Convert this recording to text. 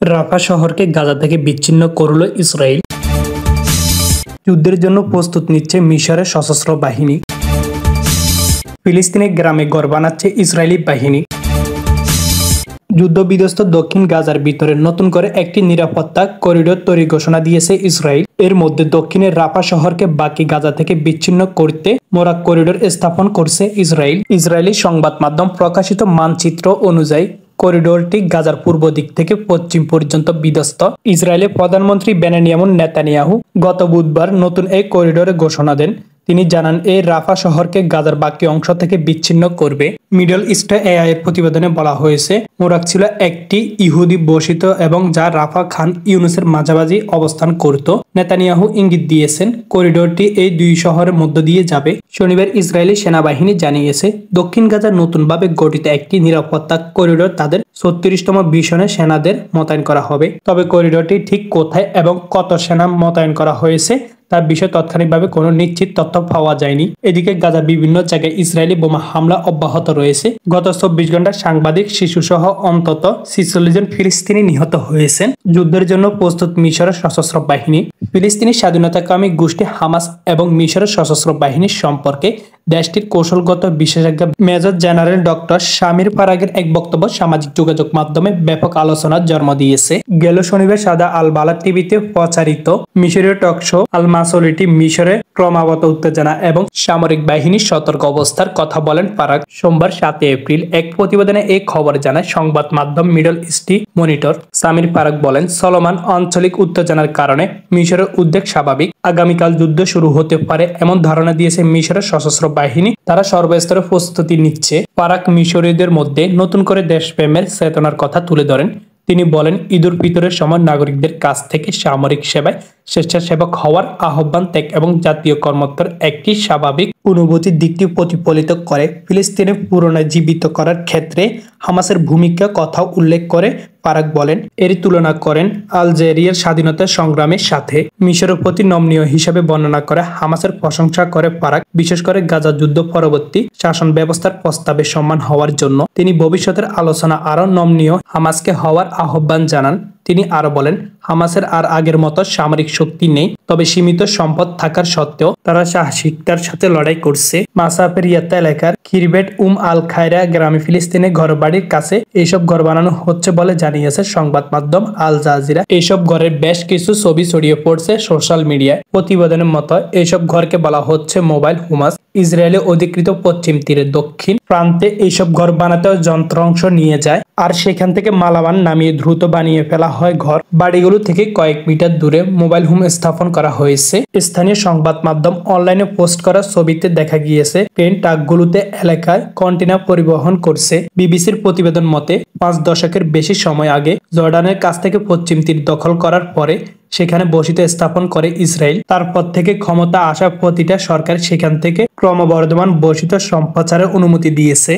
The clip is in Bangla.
রাফা শহরকে গাজা থেকে বিচ্ছিন্ন করল ইসরায়েল। যুদ্ধের জন্য প্রস্তুত নিচ্ছে মিশরের সশস্ত্র বাহিনী। ফিলিস্তিনের গ্রামে ঘর বানাচ্ছে ইসরায়েলি বাহিনী। যুদ্ধবিধ্বস্ত দক্ষিণ গাজার ভিতরে নতুন করে একটি নিরাপত্তা করিডোর তৈরি ঘোষণা দিয়েছে ইসরায়েল। এর মধ্যে দক্ষিণের রাফা শহরকে বাকি গাজা থেকে বিচ্ছিন্ন করতে মোরা করিডোর স্থাপন করছে ইসরায়েল। ইসরায়েলি সংবাদ মাধ্যম প্রকাশিত মানচিত্র অনুযায়ী করিডোরটি গাজার পূর্ব দিক থেকে পশ্চিম পর্যন্ত বিধ্বস্ত। ইসরায়েলের প্রধানমন্ত্রী বেনিয়ামিন নেতানিয়াহু গত বুধবার নতুন এই করিডোরে ঘোষণা দেন। তিনি জানান, এই রাফা শহরকে গাজার বাকি অংশ থেকে বিচ্ছিন্ন করবে। মিডল ইস্ট এআই এর প্রতিবেদনে বলা হয়েছে, মোরাক ছিল একটি ইহুদি বসিত এবং যা রাফা খান ইউনুসের মাঝামাঝি অবস্থান করত। নেতানিয়াহু ইঙ্গিত দিয়েছেন করিডোরটি এই দুই শহরের মধ্য দিয়ে যাবে। শনিবার ইসরায়েলি সেনাবাহিনী জানিয়েছে, দক্ষিণ গাজার নতুনভাবে গঠিত একটি নিরাপত্তা করিডোর তাদের 36তম মিশনে সেনাদের মোতায়েন করা হবে। তবে করিডোরটি ঠিক কোথায় এবং কত সেনা মোতায়েন করা হয়েছে তার বিষয়ে তাৎক্ষণিকভাবে কোনো নিশ্চিত তথ্য পাওয়া যায়নি। এদিকে গাজার বিভিন্ন জায়গায় ইসরায়েলি বোমা হামলা অব্যাহত রয়েছে। গত 24 ঘন্টায় সাংবাদিক, শিশুসহ অন্তত 46 জন ফিলিস্তিনি নিহত হয়েছেন। যুদ্ধের জন্য প্রস্তুত মিশরের সশস্ত্র বাহিনী। ফিলিস্তিনি স্বাধীনতাকামী গোষ্ঠী হামাস এবং মিশরের সশস্ত্র বাহিনীর সম্পর্কে দেশটির কৌশলগত বিশেষজ্ঞ মেজর জেনারেল ডক্টর শামির ফারাগের এক বক্তব্য সামাজিক যোগাযোগ মাধ্যমে ব্যাপক আলোচনার জন্ম দিয়েছে। গেল শনিবার সাদা আল বালা টিভিতে প্রচারিত মিশরীয় টক শো আল মাসলিটি মিশরে ক্রমাগত উত্তেজনা এবং সামরিক বাহিনীর সতর্ক অবস্থার কথা বলেন ফারাগ। সোমবার 7 এপ্রিল এক প্রতিবেদনে এই খবর জানায় সংবাদ মাধ্যম মিডল ইস্ট মনিটর। সামির ফারাগ বলেন, চলমান আঞ্চলিক উত্তেজনার কারণে মিশরের উদ্বেগ স্বাভাবিক। আগামীকাল যুদ্ধ শুরু হতে পারে এমন ধারণা দিয়েছে মিশরের সশস্ত্র বাহিনী। তারা সর্বস্তরে প্রস্তুতি নিচ্ছে। ফারাগ মিশরীয়দের মধ্যে নতুন করে দেশপ্রেমের চেতনার কথা তুলে ধরেন। তিনি বলেন, ঈদুল ফিতরের সময় নাগরিকদের কাছ থেকে সামরিক সেবায় স্বেচ্ছাসেবক হওয়ার আহ্বান ত্যাগ এবং জাতীয় কর্মত্বের একটি স্বাভাবিক অনুভূতির দিকটি প্রতিফলিত করে। ফিলিস্তিনের পুনরুজ্জীবিত করার ক্ষেত্রে হামাসের ভূমিকা কথা উল্লেখ করে ফারাগ বলেন, এর তুলনা করেন আলজেরিয়ার স্বাধীনতা সংগ্রামের সাথে। মিশরের প্রতি নমনীয় হিসাবে বর্ণনা করে হামাসের প্রশংসা করে ফারাগ, বিশেষ করে গাজা যুদ্ধ পরবর্তী শাসন ব্যবস্থার প্রস্তাবে সম্মান হওয়ার জন্য। তিনি ভবিষ্যতের আলোচনা আরও নমনীয় হামাসকে হওয়ার আহ্বান জানান। তিনি আরো বলেন, হামাসের আর আগের মতো সামরিক শক্তি নেই, তবে সীমিত সম্পদ থাকার সত্ত্বেও তারা সাহসিকতার সাথে লড়াই করছে। মাসাফের ইয়াত্তা এলাকার কিরবেট আল খায়রা গ্রামে ফিলিস্তিনের ঘরবাড়ির কাছে এইসব ঘর বানানো হচ্ছে বলে জানিয়েছে সংবাদ মাধ্যম আল জাজিরা। এইসব ঘরের বেশ কিছু ছবি ছড়িয়ে পড়ছে সোশ্যাল মিডিয়ায়। প্রতিবেদনের মতো এইসব ঘরকে বলা হচ্ছে মোবাইল হোমাস। ইসরায়েলের অধিকৃত পশ্চিম তীরের দক্ষিণ প্রান্তে এইসব ঘর বানাতে যন্ত্রাংশ নিয়ে যায় আর সেখান থেকে মালামাল নামিয়ে দ্রুত বানিয়ে ফেলা হয় ঘর। বাড়িগুলো থেকে কয়েক মিটার দূরে মোবাইল হোম স্থাপন করা হয়েছে। স্থানীয় সংবাদ মাধ্যম অনলাইনে পোস্ট করা ছবিতে দেখা গিয়েছে ট্রেন ট্রাকগুলোতে এলাকায় কন্টেনার পরিবহন করছে। বিবিসির প্রতিবেদন মতে 5 দশকের বেশি সময় আগে জর্ডানের কাছ থেকে পশ্চিম তীর দখল করার পরে সেখানে বসতি স্থাপন করে ইসরায়েল। তারপর থেকে ক্ষমতা আসা প্রতিটা সরকার সেখান থেকে ক্রমবর্ধমান বসতি সম্প্রচারের অনুমতি দিয়েছে।